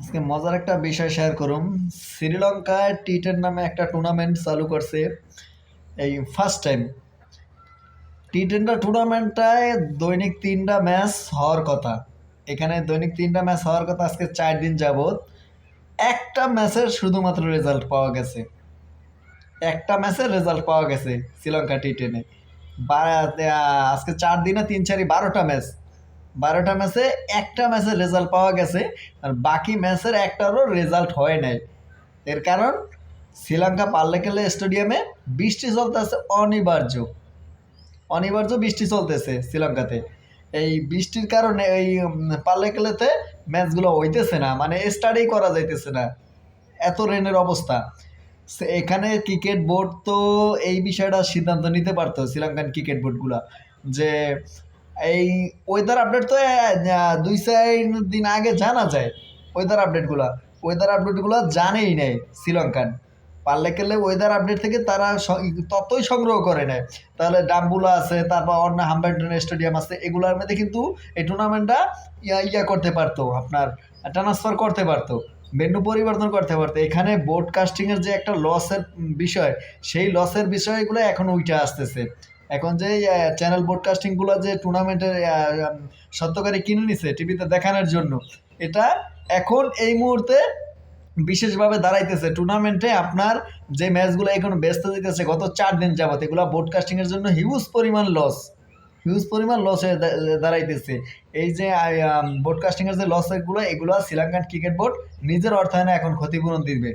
আজকে মজার একটা বিষয় শেয়ার করুম। শ্রীলঙ্কায় টি10 নামে একটা টুর্নামেন্ট চালু করছে। এই ফার্স্ট টাইম টি10টা টুর্নামেন্টটায় দৈনিক 3টা ম্যাচ হওয়ার কথা। এখানে দৈনিক 3টা ম্যাচ হওয়ার কথা। আজকে 4 দিন যাবৎ একটা ম্যাচের শুধুমাত্র রেজাল্ট পাওয়া গেছে। একটা ম্যাচের রেজাল্ট পাওয়া গেছে শ্রীলঙ্কা টি10-এ। আজকে 4 দিনে 3 4 12টা ম্যাচ। 12টা ম্যাচে একটা ম্যাচের রেজাল্ট পাওয়া গেছে, আর বাকি ম্যাচের একটারও রেজাল্ট হয় নাই। এর কারণ শ্রীলঙ্কা পাল্লেকেলে স্টেডিয়ামে বৃষ্টি চলতেছে, অনিবার্য অনিবার্য বৃষ্টি চলতেছে শ্রীলঙ্কাতে। এই বৃষ্টির কারণে এই পাল্লেকেলেতে ম্যাচগুলো হইতেছে না, মানে স্টাডি করা যাইতেছে না, এত রেনের অবস্থা। এখানে ক্রিকেট বোর্ড তো এই বিষয়টা সিদ্ধান্ত নিতে পারতো, শ্রীলঙ্কান ক্রিকেট বোর্ডগুলা, যে এই ওয়েদার আপডেট তো 2 4 দিন আগে জানা যায়। ওয়েদার আপডেটগুলো জানেই নেই শ্রীলঙ্কান। পারলে গেলে ওয়েদার আপডেট থেকে তারা ততই সংগ্রহ করে নেয়। তাহলে ডাম্বুলা আছে, তারপর অন্য হাম্বারটন স্টেডিয়াম আছে, এগুলোর মধ্যে কিন্তু এই টুর্নামেন্টটা ইয়া করতে পারতো, আপনার ট্রান্সফার করতে পারতো, ভেন্যু পরিবর্তন করতে পারতো। এখানে ব্রডকাস্টিংয়ের যে একটা লসের বিষয়, সেই লসের বিষয়গুলো এখন উঠে আসতেছে। এখন যে চ্যানেল ব্রডকাস্টিংগুলো যে টুর্নামেন্টের সত্যকারী কিনে নিছে টিভিতে দেখানোর জন্য, এটা এখন এই মুহূর্তে বিশেষভাবে দাঁড়াইতেছে টুর্নামেন্টে। আপনার যে ম্যাচগুলো এখন ব্যস্ত দিতেছে গত 4 দিন যাবত, এগুলো ব্রডকাস্টিংয়ের জন্য হিউজ পরিমাণ লস হয়ে দাঁড়াইতেছে। এই যে ব্রডকাস্টিংয়ের যে লসগুলো, এগুলো শ্রীলঙ্কান ক্রিকেট বোর্ড নিজের অর্থায়নে এখন ক্ষতিপূরণ দিবে।